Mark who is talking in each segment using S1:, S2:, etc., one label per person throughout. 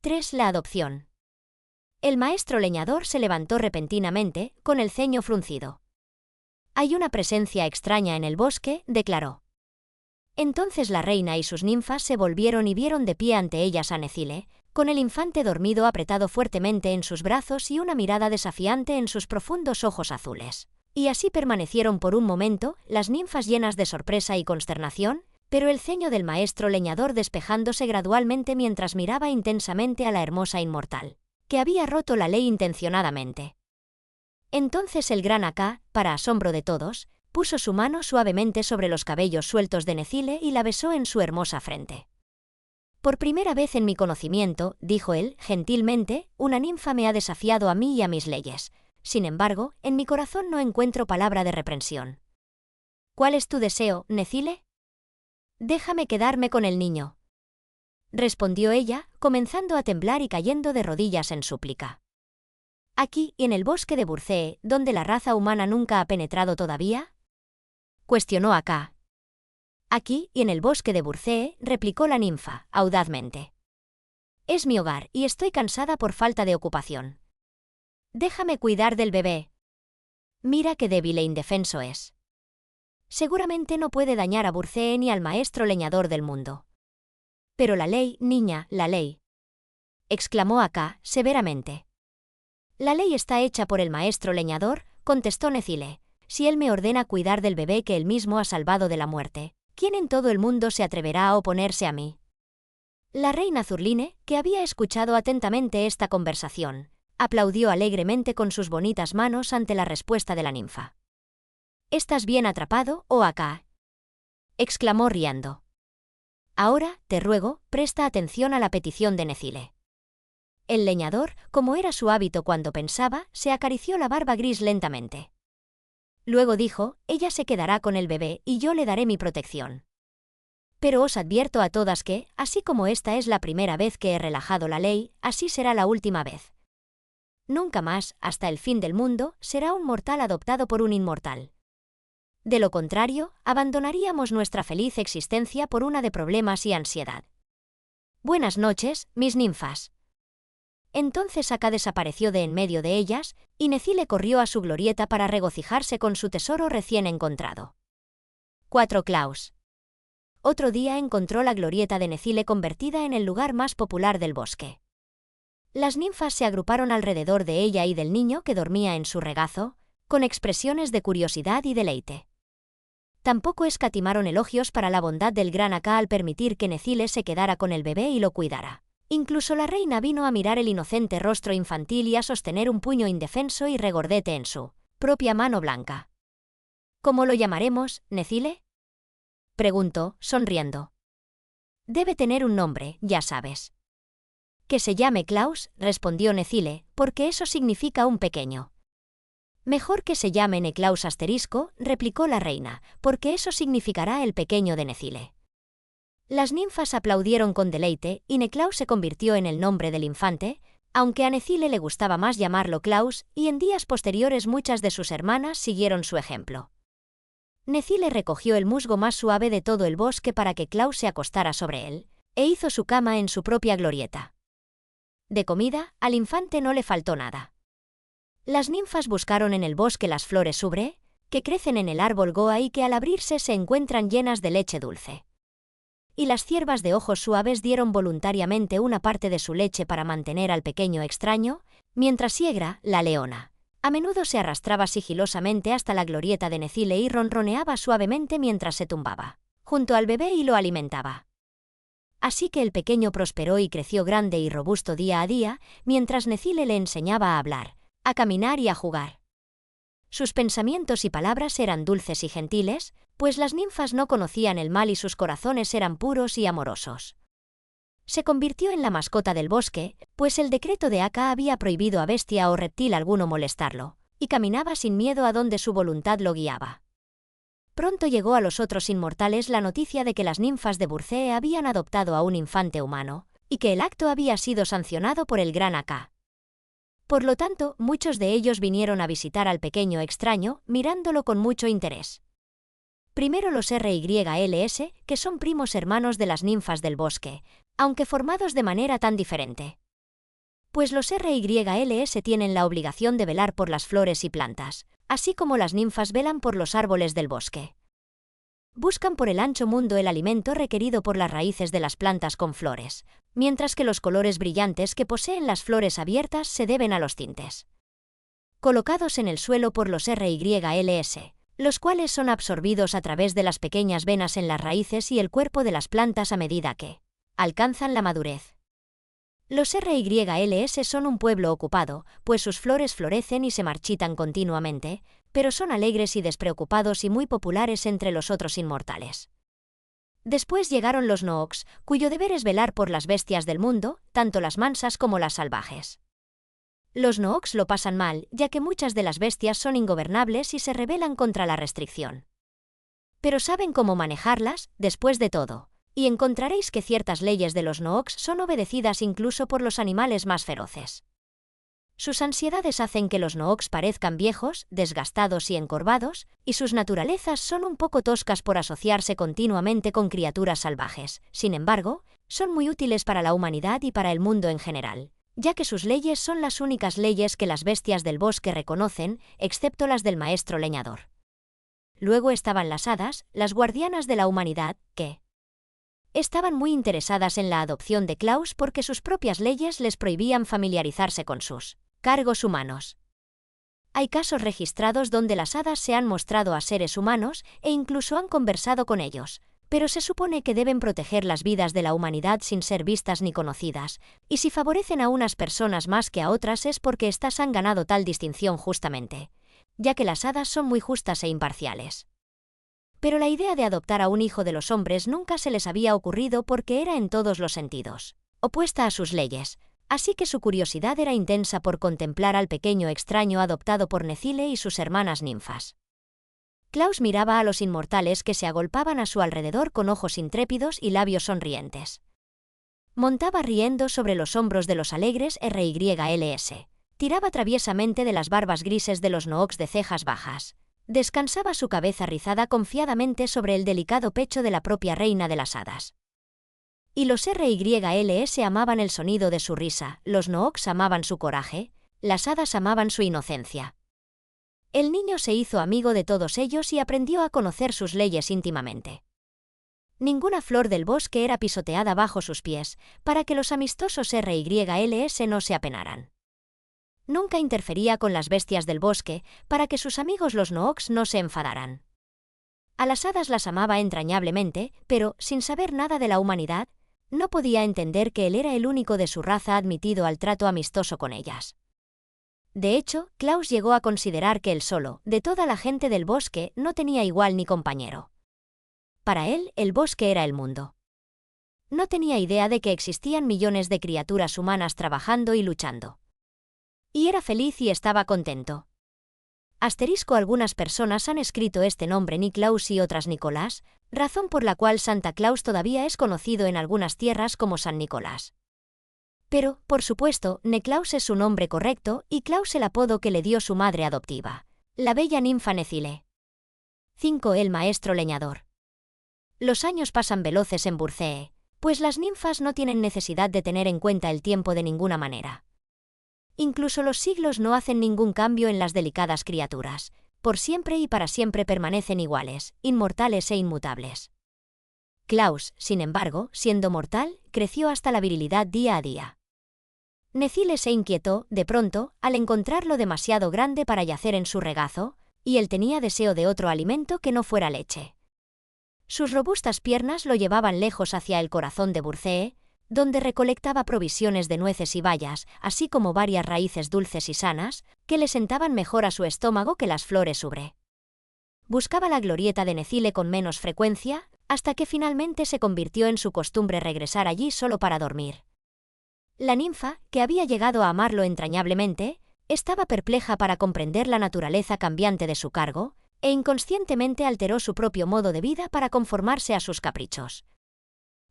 S1: 3. La adopción. El maestro leñador se levantó repentinamente, con el ceño fruncido. «Hay una presencia extraña en el bosque», declaró. Entonces la reina y sus ninfas se volvieron y vieron de pie ante ellas a Necile, con el infante dormido apretado fuertemente en sus brazos y una mirada desafiante en sus profundos ojos azules. Y así permanecieron por un momento, las ninfas llenas de sorpresa y consternación, pero el ceño del maestro leñador despejándose gradualmente mientras miraba intensamente a la hermosa inmortal, que había roto la ley intencionadamente. Entonces el gran Aká, para asombro de todos, puso su mano suavemente sobre los cabellos sueltos de Necile y la besó en su hermosa frente. «Por primera vez en mi conocimiento», dijo él, gentilmente, «una ninfa me ha desafiado a mí y a mis leyes. Sin embargo, en mi corazón no encuentro palabra de reprensión». «¿Cuál es tu deseo, Necile?» «Déjame quedarme con el niño», respondió ella, comenzando a temblar y cayendo de rodillas en súplica. «¿Aquí, en el bosque de Burcee, donde la raza humana nunca ha penetrado todavía?», cuestionó Aká. «Aquí, y en el bosque de Burcee», replicó la ninfa, audazmente. «Es mi hogar, y estoy cansada por falta de ocupación. Déjame cuidar del bebé. Mira qué débil e indefenso es. Seguramente no puede dañar a Burcee ni al maestro leñador del mundo». «Pero la ley, niña, la ley», exclamó Aká, severamente. «La ley está hecha por el maestro leñador», contestó Necile. «Si él me ordena cuidar del bebé que él mismo ha salvado de la muerte, ¿quién en todo el mundo se atreverá a oponerse a mí?». La reina Zurline, que había escuchado atentamente esta conversación, aplaudió alegremente con sus bonitas manos ante la respuesta de la ninfa. «¿Estás bien atrapado, oh Aká?», exclamó riendo. «Ahora, te ruego, presta atención a la petición de Necile». El leñador, como era su hábito cuando pensaba, se acarició la barba gris lentamente. Luego dijo: «Ella se quedará con el bebé y yo le daré mi protección. Pero os advierto a todas que, así como esta es la primera vez que he relajado la ley, así será la última vez. Nunca más, hasta el fin del mundo, será un mortal adoptado por un inmortal. De lo contrario, abandonaríamos nuestra feliz existencia por una de problemas y ansiedad. Buenas noches, mis ninfas». Entonces Aká desapareció de en medio de ellas, y Necile corrió a su glorieta para regocijarse con su tesoro recién encontrado. 4. Klaus. Otro día encontró la glorieta de Necile convertida en el lugar más popular del bosque. Las ninfas se agruparon alrededor de ella y del niño que dormía en su regazo, con expresiones de curiosidad y deleite. Tampoco escatimaron elogios para la bondad del gran Aká al permitir que Necile se quedara con el bebé y lo cuidara. Incluso la reina vino a mirar el inocente rostro infantil y a sostener un puño indefenso y regordete en su propia mano blanca. «¿Cómo lo llamaremos, Necile?», preguntó, sonriendo. «Debe tener un nombre, ya sabes». «Que se llame Klaus», respondió Necile, «porque eso significa un pequeño». «Mejor que se llame Neclaus asterisco», replicó la reina, «porque eso significará el pequeño de Necile». Las ninfas aplaudieron con deleite, y Neclaus se convirtió en el nombre del infante, aunque a Necile le gustaba más llamarlo Klaus, y en días posteriores muchas de sus hermanas siguieron su ejemplo. Necile recogió el musgo más suave de todo el bosque para que Klaus se acostara sobre él, e hizo su cama en su propia glorieta. De comida, al infante no le faltó nada. Las ninfas buscaron en el bosque las flores subre, que crecen en el árbol goa y que al abrirse se encuentran llenas de leche dulce. Y las ciervas de ojos suaves dieron voluntariamente una parte de su leche para mantener al pequeño extraño, mientras Siegra, la leona, a menudo se arrastraba sigilosamente hasta la glorieta de Necile y ronroneaba suavemente mientras se tumbaba junto al bebé y lo alimentaba. Así que el pequeño prosperó y creció grande y robusto día a día, mientras Necile le enseñaba a hablar, a caminar y a jugar. Sus pensamientos y palabras eran dulces y gentiles, pues las ninfas no conocían el mal y sus corazones eran puros y amorosos. Se convirtió en la mascota del bosque, pues el decreto de Aká había prohibido a bestia o reptil alguno molestarlo, y caminaba sin miedo a donde su voluntad lo guiaba. Pronto llegó a los otros inmortales la noticia de que las ninfas de Burcee habían adoptado a un infante humano, y que el acto había sido sancionado por el gran Aká. Por lo tanto, muchos de ellos vinieron a visitar al pequeño extraño, mirándolo con mucho interés. Primero los RYLS, que son primos hermanos de las ninfas del bosque, aunque formados de manera tan diferente. Pues los RYLS tienen la obligación de velar por las flores y plantas, así como las ninfas velan por los árboles del bosque. Buscan por el ancho mundo el alimento requerido por las raíces de las plantas con flores, mientras que los colores brillantes que poseen las flores abiertas se deben a los tintes colocados en el suelo por los RYLS, los cuales son absorbidos a través de las pequeñas venas en las raíces y el cuerpo de las plantas a medida que alcanzan la madurez. Los RYLS son un pueblo ocupado, pues sus flores florecen y se marchitan continuamente, pero son alegres y despreocupados y muy populares entre los otros inmortales. Después llegaron los Nooks, cuyo deber es velar por las bestias del mundo, tanto las mansas como las salvajes. Los Nooks lo pasan mal, ya que muchas de las bestias son ingobernables y se rebelan contra la restricción. Pero saben cómo manejarlas, después de todo, y encontraréis que ciertas leyes de los Nooks son obedecidas incluso por los animales más feroces. Sus ansiedades hacen que los Nooks parezcan viejos, desgastados y encorvados, y sus naturalezas son un poco toscas por asociarse continuamente con criaturas salvajes. Sin embargo, son muy útiles para la humanidad y para el mundo en general, ya que sus leyes son las únicas leyes que las bestias del bosque reconocen, excepto las del maestro leñador. Luego estaban las hadas, las guardianas de la humanidad, que estaban muy interesadas en la adopción de Klaus porque sus propias leyes les prohibían familiarizarse con sus cargos humanos. Hay casos registrados donde las hadas se han mostrado a seres humanos e incluso han conversado con ellos, pero se supone que deben proteger las vidas de la humanidad sin ser vistas ni conocidas, y si favorecen a unas personas más que a otras es porque éstas han ganado tal distinción justamente, ya que las hadas son muy justas e imparciales. Pero la idea de adoptar a un hijo de los hombres nunca se les había ocurrido porque era en todos los sentidos opuesta a sus leyes, así que su curiosidad era intensa por contemplar al pequeño extraño adoptado por Necile y sus hermanas ninfas. Klaus miraba a los inmortales que se agolpaban a su alrededor con ojos intrépidos y labios sonrientes. Montaba riendo sobre los hombros de los alegres RYLS. Tiraba traviesamente de las barbas grises de los Nooks de cejas bajas. Descansaba su cabeza rizada confiadamente sobre el delicado pecho de la propia reina de las hadas. Y los RYLS amaban el sonido de su risa, los Nooks amaban su coraje, las hadas amaban su inocencia. El niño se hizo amigo de todos ellos y aprendió a conocer sus leyes íntimamente. Ninguna flor del bosque era pisoteada bajo sus pies, para que los amistosos RYLS no se apenaran. Nunca interfería con las bestias del bosque, para que sus amigos los Nooks no se enfadaran. A las hadas las amaba entrañablemente, pero, sin saber nada de la humanidad, no podía entender que él era el único de su raza admitido al trato amistoso con ellas. De hecho, Klaus llegó a considerar que él solo, de toda la gente del bosque, no tenía igual ni compañero. Para él, el bosque era el mundo. No tenía idea de que existían millones de criaturas humanas trabajando y luchando. Y era feliz y estaba contento. Algunas personas han escrito este nombre Niklaus y otras Nicolás, razón por la cual Santa Claus todavía es conocido en algunas tierras como San Nicolás. Pero, por supuesto, Niklaus es su nombre correcto y Klaus el apodo que le dio su madre adoptiva, la bella ninfa Necile. 5. El maestro leñador. Los años pasan veloces en Burcee, pues las ninfas no tienen necesidad de tener en cuenta el tiempo de ninguna manera. Incluso los siglos no hacen ningún cambio en las delicadas criaturas, por siempre y para siempre permanecen iguales, inmortales e inmutables. Klaus, sin embargo, siendo mortal, creció hasta la virilidad día a día. Necile se inquietó, de pronto, al encontrarlo demasiado grande para yacer en su regazo, y él tenía deseo de otro alimento que no fuera leche. Sus robustas piernas lo llevaban lejos hacia el corazón de Burcee, donde recolectaba provisiones de nueces y bayas, así como varias raíces dulces y sanas, que le sentaban mejor a su estómago que las flores ubre. Buscaba la glorieta de Necile con menos frecuencia, hasta que finalmente se convirtió en su costumbre regresar allí solo para dormir. La ninfa, que había llegado a amarlo entrañablemente, estaba perpleja para comprender la naturaleza cambiante de su cargo, e inconscientemente alteró su propio modo de vida para conformarse a sus caprichos.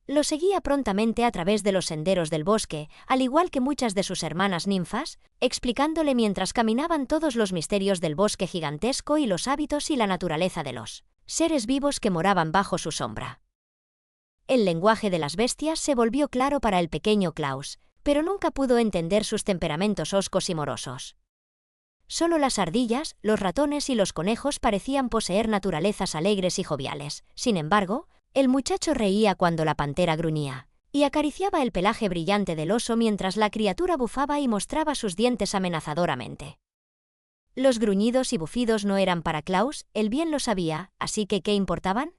S1: Lo seguía prontamente a través de los senderos del bosque, al igual que muchas de sus hermanas ninfas, explicándole mientras caminaban todos los misterios del bosque gigantesco y los hábitos y la naturaleza de los seres vivos que moraban bajo su sombra. El lenguaje de las bestias se volvió claro para el pequeño Klaus, pero nunca pudo entender sus temperamentos hoscos y morosos. Solo las ardillas, los ratones y los conejos parecían poseer naturalezas alegres y joviales. Sin embargo, el muchacho reía cuando la pantera gruñía, y acariciaba el pelaje brillante del oso mientras la criatura bufaba y mostraba sus dientes amenazadoramente. Los gruñidos y bufidos no eran para Klaus, él bien lo sabía, así que ¿qué importaban?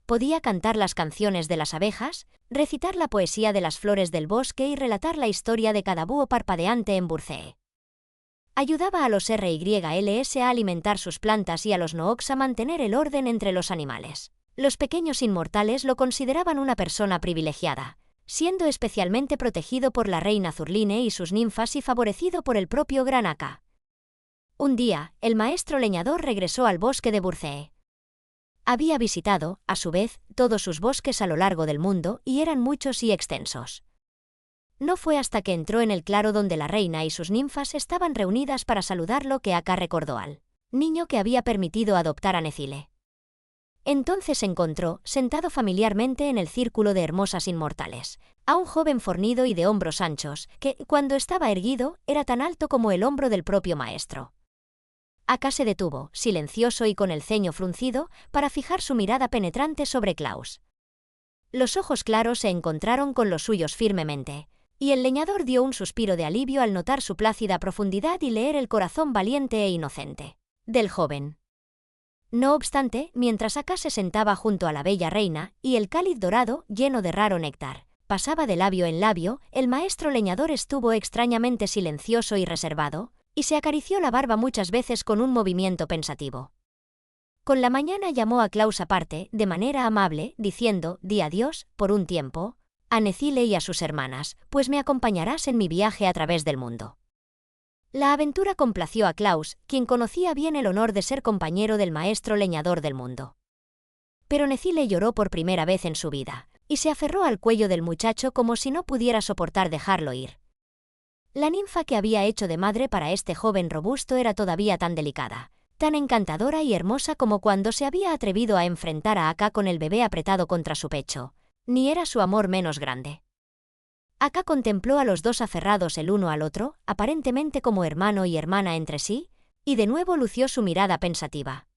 S1: Podía cantar las canciones de las abejas, recitar la poesía de las flores del bosque y relatar la historia de cada búho parpadeante en Burcee. Ayudaba a los RYLS a alimentar sus plantas y a los Noox a mantener el orden entre los animales. Los pequeños inmortales lo consideraban una persona privilegiada, siendo especialmente protegido por la reina Zurline y sus ninfas y favorecido por el propio Gran Aka. Un día, el maestro leñador regresó al bosque de Burcee. Había visitado, a su vez, todos sus bosques a lo largo del mundo, y eran muchos y extensos. No fue hasta que entró en el claro donde la reina y sus ninfas estaban reunidas para saludarlo que Aka recordó al niño que había permitido adoptar a Necile. Entonces encontró, sentado familiarmente en el círculo de hermosas inmortales, a un joven fornido y de hombros anchos, que, cuando estaba erguido, era tan alto como el hombro del propio maestro. Aka se detuvo, silencioso y con el ceño fruncido, para fijar su mirada penetrante sobre Klaus. Los ojos claros se encontraron con los suyos firmemente, y el leñador dio un suspiro de alivio al notar su plácida profundidad y leer el corazón valiente e inocente del joven. No obstante, mientras Aka se sentaba junto a la bella reina, y el cáliz dorado, lleno de raro néctar, pasaba de labio en labio, el maestro leñador estuvo extrañamente silencioso y reservado, y se acarició la barba muchas veces con un movimiento pensativo. Con la mañana llamó a Klaus aparte, de manera amable, diciendo, «Di adiós, por un tiempo, a Necile y a sus hermanas, pues me acompañarás en mi viaje a través del mundo». La aventura complació a Klaus, quien conocía bien el honor de ser compañero del maestro leñador del mundo. Pero Necile lloró por primera vez en su vida, y se aferró al cuello del muchacho como si no pudiera soportar dejarlo ir. La ninfa que había hecho de madre para este joven robusto era todavía tan delicada, tan encantadora y hermosa como cuando se había atrevido a enfrentar a Aka con el bebé apretado contra su pecho, ni era su amor menos grande. Aka contempló a los dos aferrados el uno al otro, aparentemente como hermano y hermana entre sí, y de nuevo lució su mirada pensativa.